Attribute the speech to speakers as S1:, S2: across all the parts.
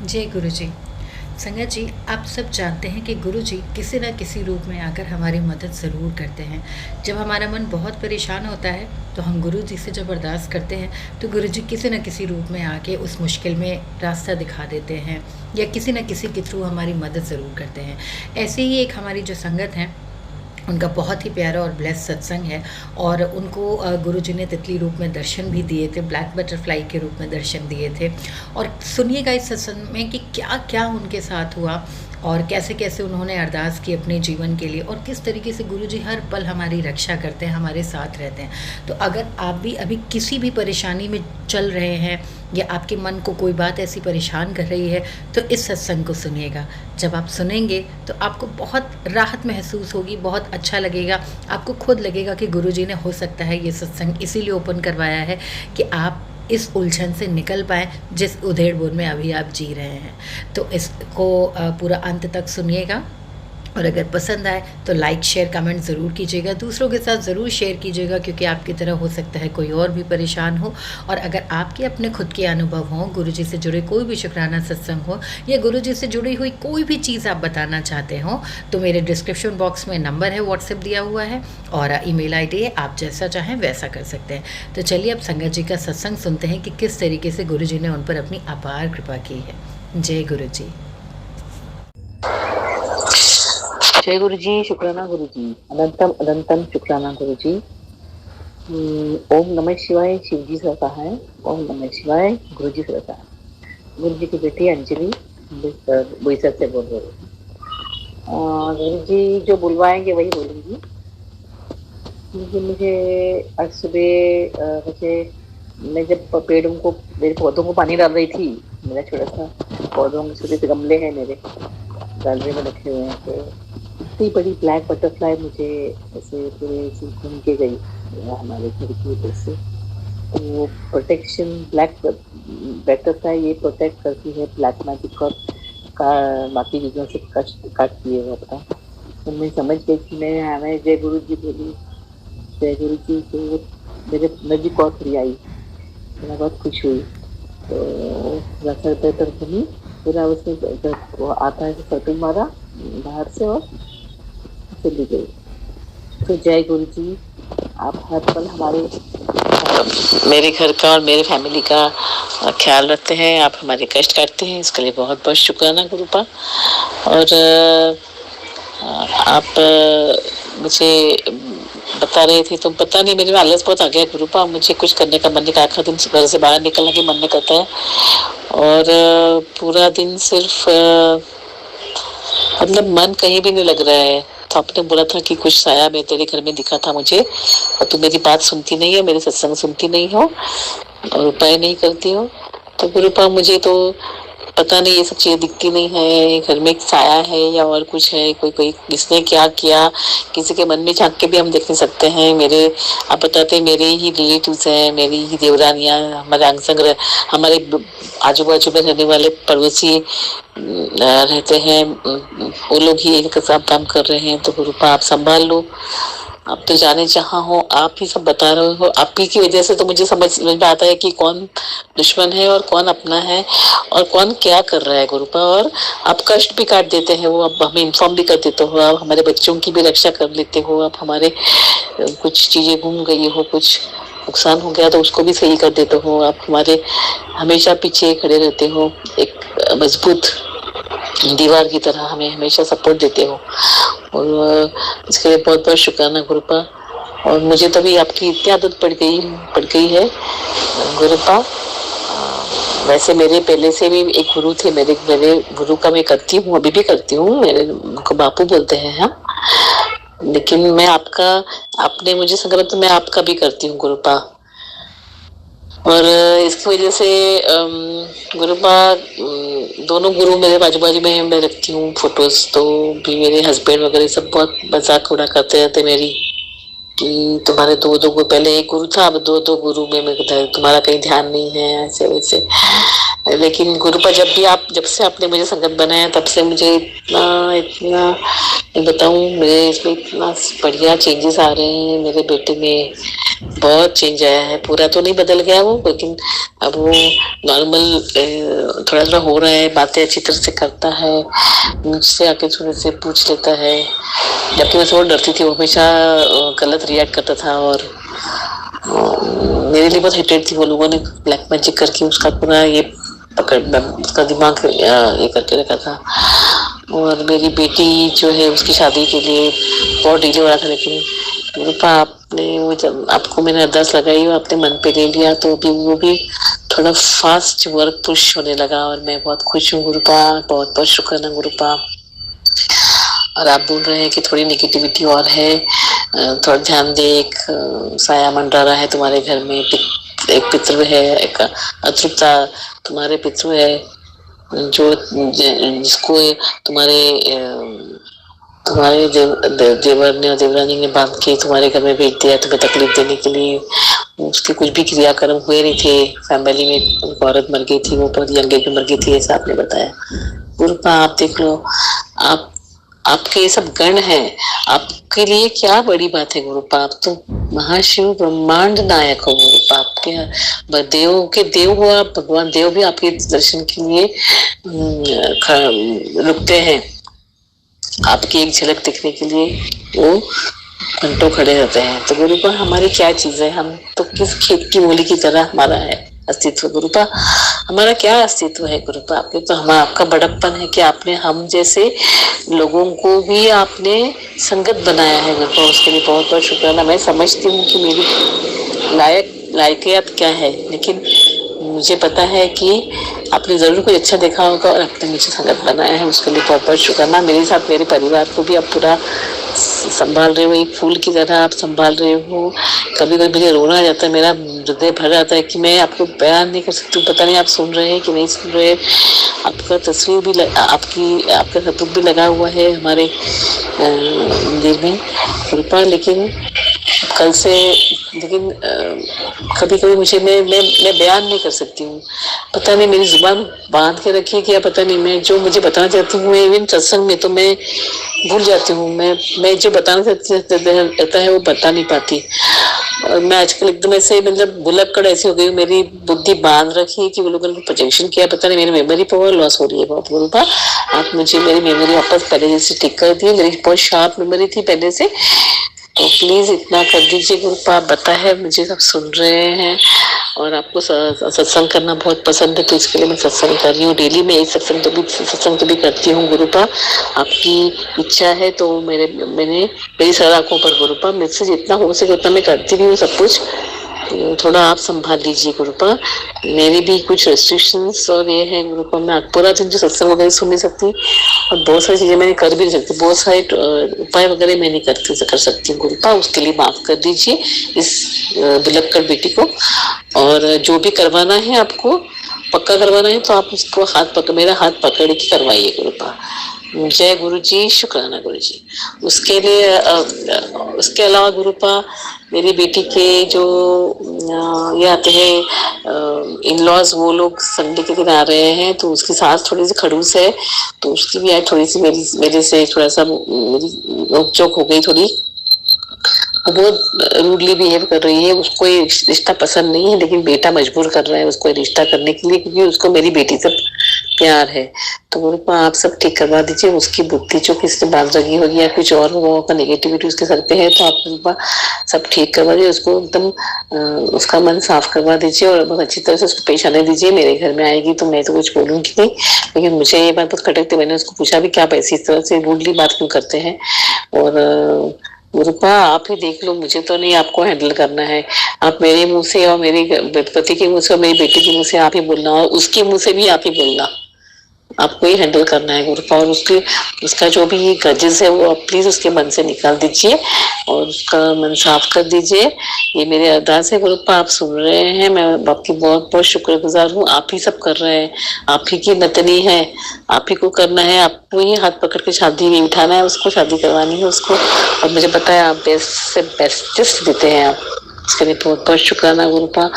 S1: जय गुरु जी। संगत जी, आप सब जानते हैं कि गुरु जी किसी न किसी रूप में आकर हमारी मदद ज़रूर करते हैं। जब हमारा मन बहुत परेशान होता है तो हम गुरु जी से जब अरदास करते हैं तो गुरु जी किसी न किसी रूप में आके उस मुश्किल में रास्ता दिखा देते हैं या किसी न किसी के थ्रू हमारी मदद ज़रूर करते हैं। ऐसे ही एक हमारी जो संगत हैं, उनका बहुत ही प्यारा और ब्लेस सत्संग है और उनको गुरुजी ने तितली रूप में दर्शन भी दिए थे, ब्लैक बटरफ्लाई के रूप में दर्शन दिए थे। और सुनिएगा इस सत्संग में कि क्या क्या उनके साथ हुआ और कैसे कैसे उन्होंने अरदास की अपने जीवन के लिए और किस तरीके से गुरुजी हर पल हमारी रक्षा करते हैं, हमारे साथ रहते हैं। तो अगर आप भी अभी किसी भी परेशानी में चल रहे हैं या आपके मन को कोई बात ऐसी परेशान कर रही है तो इस सत्संग को सुनिएगा। जब आप सुनेंगे तो आपको बहुत राहत महसूस होगी, बहुत अच्छा लगेगा। आपको खुद लगेगा कि गुरुजी ने हो सकता है ये सत्संग इसीलिए ओपन करवाया है कि आप इस उलझन से निकल पाएँ जिस उधेड़-बुन में अभी आप जी रहे हैं। तो इसको पूरा अंत तक सुनिएगा और अगर पसंद आए तो लाइक शेयर कमेंट ज़रूर कीजिएगा, दूसरों के साथ ज़रूर शेयर कीजिएगा क्योंकि आपकी तरह हो सकता है कोई और भी परेशान हो। और अगर आपके अपने खुद के अनुभव हों, गुरुजी से जुड़े कोई भी शुक्राना सत्संग हो या गुरुजी से जुड़ी हुई कोई भी चीज़ आप बताना चाहते हो तो मेरे डिस्क्रिप्शन बॉक्स में नंबर है, व्हाट्सएप दिया हुआ है और ईमेल आईडी है, आप जैसा चाहें वैसा कर सकते हैं। तो चलिए अब संगत जी का सत्संग सुनते हैं कि किस तरीके से गुरुजी ने उन पर अपनी अपार कृपा की है। जय गुरु जी।
S2: जय गुरु जी, शुक्राना गुरु जी, अनंतम अनंतम शुक्राना गुरु जी। ओम नमः शिवाय, शिव जी से कहा है। ओम नमः शिवाय, गुरु जी से कहा है। गुरु जी की बेटी अंजलि बोईसर से बोल रही हूँ। गुरु जी जो बुलवाएंगे वही बोलूंगी। मुझे आज सुबह मुझे मैं जब पेड़ों को मेरे पौधों को पानी डाल रही थी, मेरा छोटा सा पौधों में छोटे से गमले हैं मेरे गैलरी में रखे हुए हैं, तो इतनी बड़ी ब्लैक बटरफ्लाई मुझे ऐसे पूरे घूम के गई हमारे घर की वजह से। तो वो प्रोटेक्शन ब्लैक बटरफ्लाई ये प्रोटेक्ट करती है ब्लैक मैजिक और बाकी चीज़ों से कष्ट काटती है वो अपना। तो मैं समझ गई कि मैं जय गुरु जी बोली, जय गुरु जी, तो मेरे नजीक और फ्री आई, मैं बहुत खुश हुई। तो सर पे बनी पूरा उसने वो आता है सर्कल मारा बाहर से और चली गई। तो जय गुरु जी, आप हर पल हमारे मेरे घर का और मेरे फैमिली का ख्याल रखते हैं, आप हमारे कष्ट काटते हैं, इसके लिए बहुत बहुत शुक्राना गुरुपा। और आप मुझे बता रहे थे तो पता नहीं मेरे में आलस बहुत आ गया गुरुपा, मुझे कुछ करने का मन नहीं करता, आखिर दिन घर से बाहर निकलने की मन नहीं करता है और पूरा दिन सिर्फ मतलब मन कहीं भी नहीं लग रहा है। तो आपने बोला था कि कुछ साया में तेरे घर में दिखा था मुझे और तू मेरी बात सुनती नहीं है, मेरे सत्संग सुनती नहीं हो और उपाय नहीं करती हो। तो गुरुपा मुझे तो पता नहीं, ये सब चीजें दिखती नहीं है, घर में एक साया है या और कुछ है, कोई कोई किसने क्या किया किसी के मन में झांक के भी हम देख नहीं सकते हैं। मेरे आप बताते हैं मेरे ही रिलेटिव्स हैं, मेरी ही देवरानियां, हमारे अंग संग हमारे आजू बाजू में रहने वाले पड़ोसी रहते हैं, वो लोग ही एक साथ काम कर रहे हैं। तो गुरुपा आप संभाल लो, आप तो जाने जहाँ हो आप ही सब बता रहे हो, आप ही की वजह से तो मुझे समझ में आता है कि कौन दुश्मन है और कौन अपना है और कौन क्या कर रहा है गुरुपा। और आप कष्ट भी काट देते हैं, वो आप हमें इन्फॉर्म भी कर देते हो, आप हमारे बच्चों की भी रक्षा कर लेते हो, आप हमारे कुछ चीजें घूम गई हो, कुछ नुकसान हो गया तो उसको भी सही कर देते हो, आप हमारे हमेशा पीछे खड़े रहते हो, एक मजबूत दीवार की तरह हमें हमेशा सपोर्ट देते हो और इसके लिए बहुत बहुत शुक्राना गुरुपा। और मुझे तो भी आपकी इतनी आदत पड़ गई है गुरुपा। वैसे मेरे पहले से भी एक गुरु थे, मेरे मेरे गुरु का मैं करती हूँ, अभी भी करती हूँ, मेरे उनको बापू बोलते हैं हम, लेकिन मैं आपका, आपने मुझे संकल्प तो मैं आपका भी करती हूँ गुरुपा। और इसकी वजह से गुरुपा दोनों गुरु मेरे बाजू बाजू में मैं रखती हूँ फोटोज, तो भी मेरे हस्बैंड वगैरह सब बहुत मजाक उड़ा करते रहते मेरी कि तुम्हारे दो दो गुरु, पहले एक गुरु था, अब दो दो गुरु में तुम्हारा कहीं ध्यान नहीं है, ऐसे वैसे। लेकिन गुरुपा जब से आपने मुझे संगत बनाया, तब से मुझे इतना इतना मैं बताऊं, मेरे इसमें इतना बढ़िया चेंजेस आ रहे हैं। मेरे बेटे में बहुत चेंज आया है। पूरा तो नहीं बदल गया वो, लेकिन अब वो नॉर्मल थोड़ा थोड़ा हो रहा है, बातें अच्छी तरह से करता है, मुझसे आके थोड़े से पूछ लेता है। जबकि मैं थोड़ा डरती थी, वो हमेशा गलत रिएक्ट करता था, और मेरे लिए बहुत हिटेड थी। वो लोगों ने ब्लैक मैजिक करके उसका पूरा ये पकड़, उसका दिमाग ये करके रखा था। और मेरी बेटी जो है, उसकी शादी के लिए बहुत डिले हो रहा था, लेकिन रूपा आपने वो, जब आपको मैंने अरदास लगाई और आपने मन पे ले लिया, तो अभी वो भी थोड़ा फास्ट वर्क पुश होने लगा, और मैं बहुत खुश हूँ गुरुपा। बहुत बहुत शुक्राना गुरुपा। और आप बोल रहे हैं कि थोड़ी नेगेटिविटी और है, थोड़ा ध्यान दे। एक साया मंडरा रहा है तुम्हारे घर में, एक पितृ है, एक अतृप्ता तुम्हारे पितृ है, जो जिसको तुम्हारे देवर ने और देवरानी ने बांध के तुम्हारे घर में भेज दिया, तुम्हें तकलीफ देने के लिए। उसके कुछ भी क्रियाक्रम हुए नहीं थे फैमिली में। एक औरत मर गई थी, वो बहुत यंग एज में मर गई थी, ऐसा आपने बताया। गुरुपा आप देख लो, आपके ये सब गण हैं, आपके लिए क्या बड़ी बात है गुरुपा। आप तो महाशिव ब्रह्मांड नायक हो गुरुपा। आपके देव के देव हो आप, भगवान देव भी आपके दर्शन के लिए रुकते हैं। आपकी एक झलक दिखने के लिए वो घंटों खड़े रहते हैं। तो गुरुपा हमारी क्या चीज है, हम तो किस खेत की मूली की तरह हमारा है अस्तित्व गुरुपा। हमारा क्या अस्तित्व है गुरुपा, आपके तो हमारा आपका बड़प्पन है कि आपने हम जैसे लोगों को भी आपने संगत बनाया है गुरुपा। उसके लिए बहुत बहुत शुक्राना। मैं समझती हूँ कि मेरी लायकियत क्या है, लेकिन मुझे पता है कि आपने जरूर कोई अच्छा देखा होगा और आपने मुझे संगत बनाया है, उसके लिए बहुत बहुत शुक्राना। मेरे साथ मेरे परिवार को भी आप पूरा संभाल रहे हो, एक फूल की तरह आप संभाल रहे हो। कभी कभी मुझे रोना आ जाता है, मेरा हृदय भर जाता है कि मैं आपको बयान नहीं कर सकती। पता नहीं आप सुन रहे हैं कि नहीं सुन रहे। आपका तस्वीर भी आपका खतूब भी लगा हुआ है हमारे मंदिर में कृपा। लेकिन कल से, लेकिन कभी कभी मुझे मैं बयान नहीं कर सकती हूँ। पता नहीं मेरी जुबान बांध के रखी है क्या, पता नहीं। मैं जो मुझे बताना चाहती हूँ, इवन सत्संग में तो मैं भूल जाती हूँ। मैं जो बताना चाहता है वो बता नहीं पाती। और मैं आजकल एकदम ऐसे, मतलब बुलक्कड़ ऐसी हो गई हूँ, मेरी बुद्धि बांध रखी है कि वो लोगों ने प्रोजेक्शन किया। पता नहीं मेरी मेमोरी पावर लॉस हो रही है बहुत गुरुपा। आप मुझे मेरी मेमोरी वापस पहले जैसे ठीक कर दी। मेरी बहुत शार्प मेमोरी थी पहले से, तो प्लीज इतना कर दीजिए गुरुपा। आप पता है मुझे सब सुन रहे हैं, और आपको सत्संग करना बहुत पसंद है, तो इसके लिए मैं सत्संग कर रही हूँ डेली। मैं सत्संग तो भी करती हूँ गुरुपा। आपकी इच्छा है तो मैंने मेरी सर आंखों पर गुरुपा, मुझसे जितना हो सके उतना मैं करती भी हूँ सब कुछ। थोड़ा आप संभाल लीजिए गुरुपा। मेरी भी कुछ रेस्ट्रिक्शंस और ये है गुरुपा, मैं पूरा दिन जो सत्संग वगैरह सुन नहीं सकती, और बहुत सारी चीजें मैंने कर भी नहीं सकती, बहुत सारे उपाय वगैरह मैं नहीं कर सकती गुरुपा। उसके लिए माफ कर दीजिए इस बिलक्कड़ बेटी को। और जो भी करवाना है आपको, पक्का करवाना है, तो आप उसको मेरा हाथ पकड़ के करवाइए गुरुपा। जय गुरु जी, शुक्राना गुरु जी। उसके लिए उसके अलावा गुरुपा, मेरी बेटी के जो ये आते हैं इन लॉज, वो लोग संडे के दिन आ रहे हैं, तो उसकी सास थोड़ी सी खड़ूस है, तो उसकी भी आज थोड़ी सी मेरे से थोड़ा सा मेरी नोकझोंक हो गई थोड़ी। वो बहुत रूडली बिहेव कर रही है। उसको ये रिश्ता पसंद नहीं है, लेकिन बेटा मजबूर कर रहा है उसको ये रिश्ता करने के लिए, क्योंकि उसको मेरी बेटी से प्यार है। तो गुरुपा आप सब ठीक करवा दीजिए। उसकी बुद्धि जो किसने बांध रखी होगी या कुछ और होगा, नेगेटिविटी उसके सर पे है, तो आप गुरुपा सब ठीक करवा दीजिए। उसको एकदम उसका मन साफ करवा दीजिए, और बहुत अच्छी तरह से उसको पेश आने दीजिए। मेरे घर में आएगी तो मैं तो कुछ बोलूंगी नहीं, लेकिन मुझे ये बात बहुत खटकती। मैंने उसको पूछा भी क्या आप ऐसी इस तरह से रूडली बात क्यों करते हैं। और गुरुपा आप ही देख लो, मुझे तो नहीं आपको हैंडल करना है। आप मेरे मुंह से और मेरे पति के मुंह से और मेरी बेटी के मुंह से आप ही बोलना, और उसके मुंह से भी आप ही बोलना। आपको ही हैंडल करना है गुरुपा। और उसका जो भी ग्रजेस है वो आप प्लीज उसके मन से निकाल दीजिए और उसका मन साफ कर दीजिए। ये मेरी अरदास है गुरुपा, आप सुन रहे हैं, मैं आपकी बहुत बहुत शुक्रगुजार हूँ। आप ही सब कर रहे हैं, आप ही की नतनी है, आप ही को करना है, आपको ही हाथ पकड़ के शादी नहीं उठाना है, उसको शादी करवानी है उसको। और मुझे पता है आप बेस्ट से बेस्टेस्ट देते हैं, आप उसके लिए बहुत बहुत शुक्राना गुरुपा।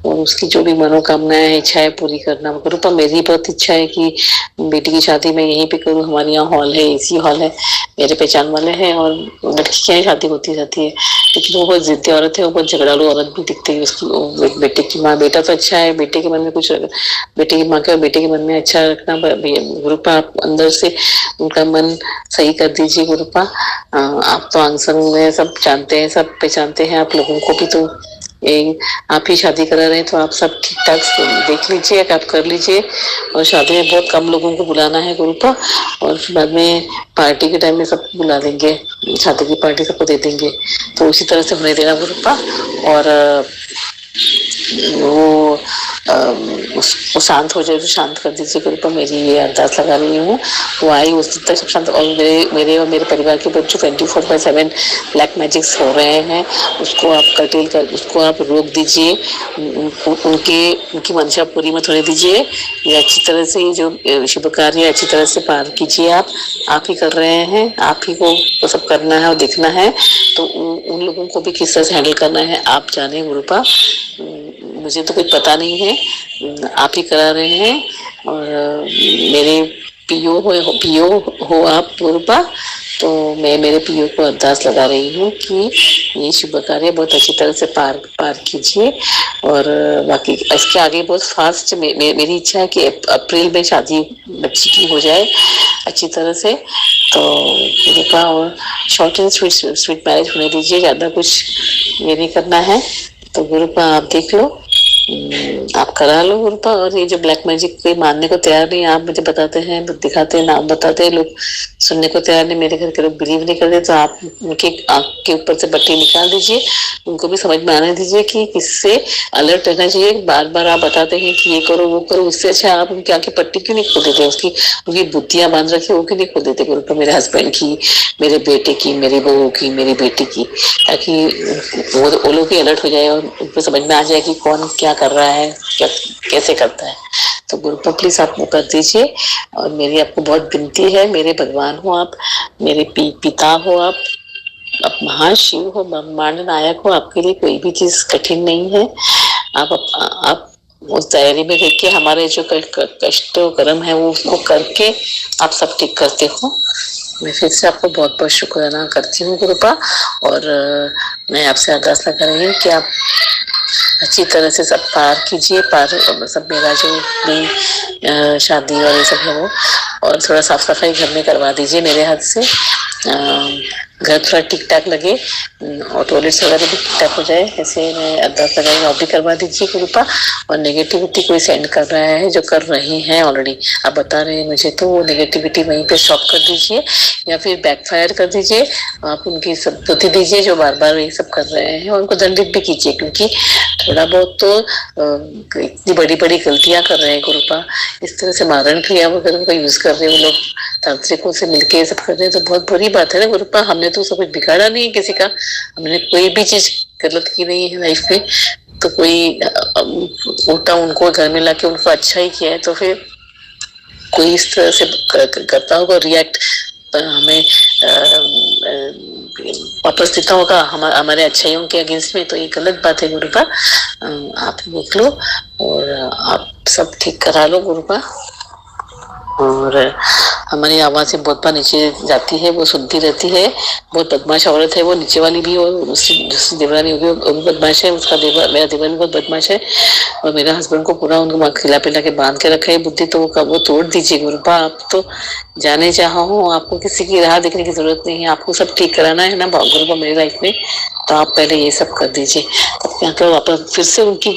S2: और उसकी जो भी मनोकामनाएं हैं, इच्छाएं पूरी करना गुरुपा। मेरी बहुत इच्छा है कि बेटी की शादी मैं यहीं पे करूँ। हमारे यहाँ हॉल है, एसी हॉल है, मेरे पहचान वाले हैं, और लड़की क्या है शादी होती रहती है, लेकिन वो बहुत जिद्दी औरत है, वो बहुत झगड़ालू औरत भी दिखती है उसकी। बेटे की माँ, बेटा तो अच्छा है, बेटे के मन में कुछ, बेटे की माँ के और बेटे के मन में अच्छा रखना गुरुपा। आप अंदर से उनका मन सही कर दीजिए गुरुपा। आप तो आंसर में सब जानते हैं, सब पहचानते हैं, आप लोगों को भी तो आप ही शादी करा रहे हैं, तो आप सब ठीक ठाक देख लीजिए, आप कर लीजिए। और शादी में बहुत कम लोगों को बुलाना है गुरुपा, और बाद में पार्टी के टाइम में सबको बुला देंगे, शादी की पार्टी सबको दे देंगे, तो उसी तरह से होने देना गुरुपा। और वो उसको शांत हो जाए तो शांत कर दीजिए गुरुपा। मेरी ये अरदास लगा रही हूँ, वो आई उस तक सब शांत। और मेरे और मेरे परिवार के ऊपर जो 24/7 ब्लैक मैजिक्स हो रहे हैं, उसको आप कर्टेल कर, उसको आप रोक दीजिए, उनकी मंशा पूरी मत होने दीजिए। ये अच्छी तरह से, ये जो शुभ कार्य अच्छी तरह से पार कीजिए। आप ही कर रहे हैं, आप ही को वो सब करना है और देखना है, तो उन लोगों को भी किस तरह से हैंडल करना है आप जाने गुरुपा। मुझे तो कुछ पता नहीं है, आप ही करा रहे हैं। और मेरे पीओ हो आप गुरुपा, तो मैं मेरे पीओ को अरदास लगा रही हूँ कि ये शुभ कार्य बहुत अच्छी तरह से पार कीजिए। और बाकी इसके आगे बहुत फास्ट मेरी इच्छा है कि अप्रैल में शादी बच्ची की हो जाए अच्छी तरह से, तो गुरुपा। और शॉर्ट एंड स्वीट मैरिज होने दीजिए, ज्यादा कुछ ये नहीं करना है, तो गुरुपा आप देख लो, आप करा लो गुरुपा। और ये जो ब्लैक मैजिक कोई मानने को तैयार नहीं, आप मुझे बताते हैं, दिखाते हैं, नाम बताते हैं, लोग सुनने को तैयार नहीं, मेरे घर के लोग बिलीव नहीं करते, तो आप उनके आंख के ऊपर से पट्टी निकाल दीजिए, उनको भी समझ में आने दीजिए कि किससे अलर्ट रहना चाहिए। बार बार आप बताते हैं कि ये करो वो करो, उससे अच्छा आप उनकी आंखें पट्टी क्यों नहीं खोल देते, उनकी बुद्धियां बांध रखी वो क्यों नहीं खोल देते गुरुपा। मेरे हस्बैंड की, मेरे बेटे की, मेरी बहू की, मेरी बेटी की, ताकि वो लोग भी अलर्ट हो जाए और उनको समझ में आ जाए कि कौन क्या कर रहा है, क्या कैसे करता है। तो गुरुपा प्लीज आप वो कर दीजिए। और मेरी आपको बहुत विनती है, मेरे भगवान हो आप, मेरे पिता हो आप महान शिव हो, ब्रह्मांड नायक हो, आपके लिए कोई भी चीज कठिन नहीं है। आप उस दायरे में देख के हमारे जो कष्ट कर्म है वो उसको करके आप सब ठीक करते हो। मैं फिर से आपको बहुत बहुत शुक्राना करती हूँ गुरुपा। और मैं आपसे अरदास लगा रही हूँ कि आप अच्छी तरह से सब पार कीजिए, सब मेरा जो भी शादी और ये सब है वो, और थोड़ा साफ सफाई घर में करवा दीजिए मेरे हाथ से, घर थोड़ा ठीक ठाक लगे, और टॉयलेट्स वगैरह भी ठीक ठाक हो जाए, ऐसे मैं अरदास लगाई, आप भी करवा दीजिए गुरुपा। और नेगेटिविटी कोई सेंड कर रहा है, जो कर रहे हैं ऑलरेडी आप बता रहे हैं मुझे, तो वो नेगेटिविटी वहीं पे स्टॉप कर दीजिए या फिर बैकफायर कर दीजिए। आप उनकी सब बुद्धि दीजिए जो बार बार ये सब कर रहे हैं, और उनको दंडित भी कीजिए, क्योंकि थोड़ा बहुत तो इतनी बड़ी बड़ी गलतियां कर रहे हैं गुरुपा। इस तरह से मारण क्रिया वगैरह का यूज कर रहे हैं वो लोग, तांत्रिकों से मिलके ये सब कर रहे हैं, तो बहुत बुरी बात है ना गुरुपा। हमने तो सब कुछ बिगाड़ा नहीं है किसी का, हमने कोई भी चीज गलत की नहीं है लाइफ में, तो कोई उल्टा उनको घर में लाके उनको अच्छा ही किया है, तो फिर कोई इस तरह से करता होगा रिएक्ट, हमें वापस देता होगा हमारे अच्छाइयों के अगेंस्ट में, तो ये गलत बात है गुरुपा। आप देख लो और आप सब ठीक करा लो गुरुपा। और हमारी आवाज से बहुत बार नीचे जाती है, वो सुनती रहती है, बहुत बदमाश औरत है वो, नीचे वाली भी, और दूसरी देवरानी होगी वो भी बदमाश है, उसका मेरा देवर भी बहुत बदमाश है, और मेरा हस्बैंड को पूरा उनको खिला पिला के बांध के रखा है बुद्धि, तो वो तोड़ दीजिए गुरुपा। आप तो जाने जहाँ हो, आपको किसी की राह देखने की जरूरत नहीं है, आपको सब ठीक कराना है ना गुरुपा मेरी लाइफ में, तो आप पहले ये सब कर दीजिए, तब क्या करो वापस फिर से उनकी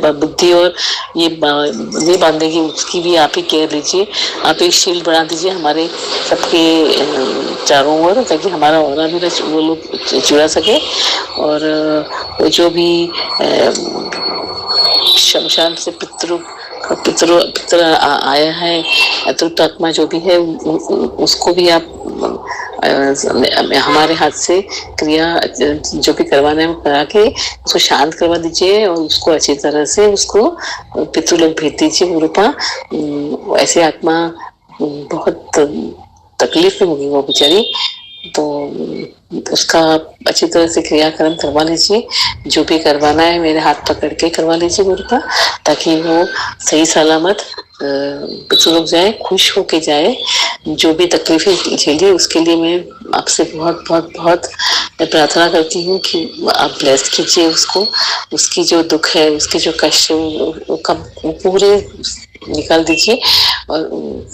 S2: बुद्धि और ये बांधने की उसकी भी आप ही केयर लीजिए। आप एक शील्ड बना दीजिए हमारे सबके चारों ओर, ताकि हमारा ऑरा भी वो लोग जुड़ा सके। और जो भी शमशान से पितृ पितृ पितृ आया है, अतृप्त आत्मा जो भी है उसको भी आप हमारे हाथ से क्रिया जो भी करवाना है वो करा के उसको शांत करवा दीजिए और उसको अच्छी तरह से उसको पितृलोक भेज दीजिए गुरुपा। ऐसे आत्मा बहुत तकलीफ में होगी वो बेचारी, तो उसका अच्छी तरह से क्रियाक्रम करवा लीजिए, जो भी करवाना है मेरे हाथ पकड़ के करवा लीजिए गुरुपा, ताकि वो सही सलामत पितृलोक जाए, खुश होके जाए। जो भी तकलीफें झेली उसके लिए मैं आपसे बहुत बहुत बहुत प्रार्थना करती हूँ कि आप ब्लेस कीजिए उसको, उसकी जो दुख है, उसके जो कष्ट है वो पूरे निकाल दीजिए और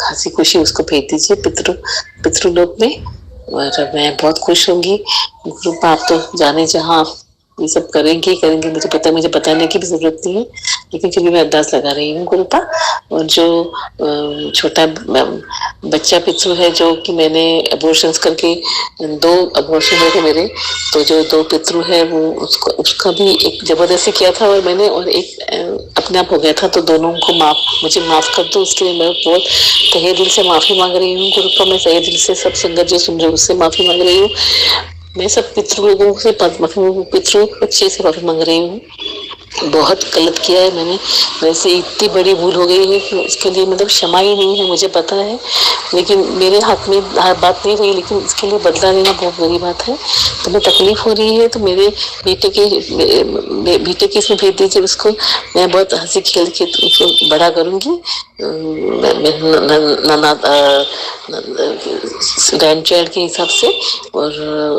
S2: हंसी खुशी उसको भेज दीजिए पितृलोक में। और मैं बहुत खुश होंगी गुरुपा। आप तो जाने जहाँ आप ये सब करेंगे ही करेंगे, मुझे बताने की भी जरूरत नहीं है, लेकिन फिर भी मैं अरदास लगा रही हूँ गुरुपा। और जो छोटा बच्चा पितृ है जो कि मैंने अबॉर्शंस करके 2 अबॉर्शन हुए थे मेरे, तो जो 2 पितृ है वो उसका भी एक जबरदस्ती किया था और मैंने, और एक अपने आप हो गया था, तो दोनों को मुझे माफ कर दो। उसके लिए मैं बहुत तहे दिल से माफी मांग रही हूँ गुरुपा। मैं तहे दिल से सब संगत जो सुन रहे उससे माफी मांग रही हूँ। मैं सब पितृ लोगों से पितृ बच्चे से माफी मांग रही हूँ। बहुत गलत किया है मैंने, वैसे इतनी बड़ी भूल हो गई है कि उसके लिए मतलब क्षमा ही नहीं है, मुझे पता है, लेकिन मेरे हाथ में बात नहीं रही, लेकिन इसके लिए बदला लेना बहुत बड़ी बात है। तो मैं तकलीफ हो रही है, तो मेरे बेटे के इसमें भेज दीजिए उसको। मैं बहुत हंसी खेल के उसको बड़ा करूंगी, ग्रैंड चाइल्ड के हिसाब से, और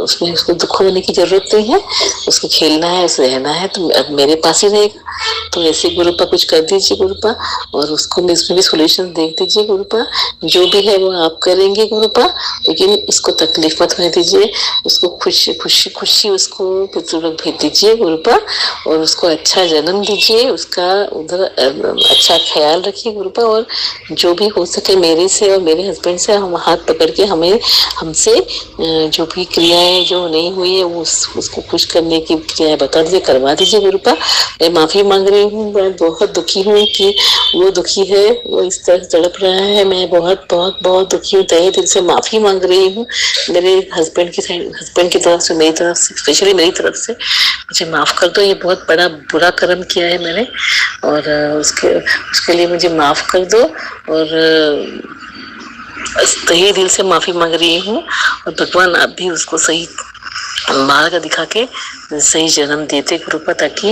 S2: उसमें उसको दुख होने की जरूरत नहीं है, उसको खेलना है, उसे रहना है, तो अब मेरे पास ही रहेगा। तो ऐसे गुरुपा कुछ कर दीजिए गुरुपा, और उसको इसमें भी सोल्यूशन देख दीजिए गुरुपा। जो भी है वो आप करेंगे गुरुपा, लेकिन इसको तकलीफ मत होने दीजिए, उसको खुशी खुशी खुशी उसको पितृलोक भेज दीजिए गुरुपा, और उसको अच्छा जन्म दीजिए, उसका उधर अच्छा ख्याल रखिए गुरुपा। और जो भी हो सके मेरे से और मेरे हस्बैंड से हम हाथ पकड़ के हमसे जो भी क्रियाएं जो नहीं हुई है वो उसको खुश करने की क्रियाएं बता दीजिए, करवा दीजिए गुरुपा। मैं माफी मांग रही हूँ, मैं बहुत दुखी हूँ कि वो दुखी है, वो इस तरह तड़प रहा है। मैं बहुत बहुत बहुत दुखी हूँ, तहे दिल से माफी मांग रही हूँ मेरे हस्बैंड की तरफ से, मेरी तरफ से, स्पेशली मेरी तरफ से मुझे माफ कर दो। ये बहुत बड़ा बुरा कर्म किया है मैंने, और उसके लिए मुझे माफ कर दो, और तहे दिल से माफी मांग रही हूँ। और भगवान आप भी उसको सही मार्ग दिखा के सही जन्म देते गुरुपा, ताकि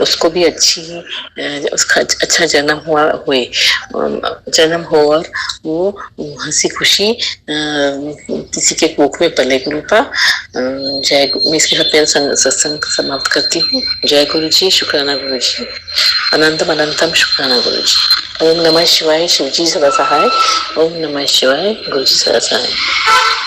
S2: उसको भी उसका अच्छा जन्म हो और वो हंसी खुशी किसी के कोख में पले गुरुपा। मैं इसके साथ मेरा सत्संग समाप्त करती हूँ। जय गुरु जी, शुक्राना गुरु जी, अनंतम अनंतम शुक्राना गुरु जी। ओम नमः शिवाय, शिवजी सदा सहाय। ओम नमः शिवाय, गुरु जी सदा सहाय।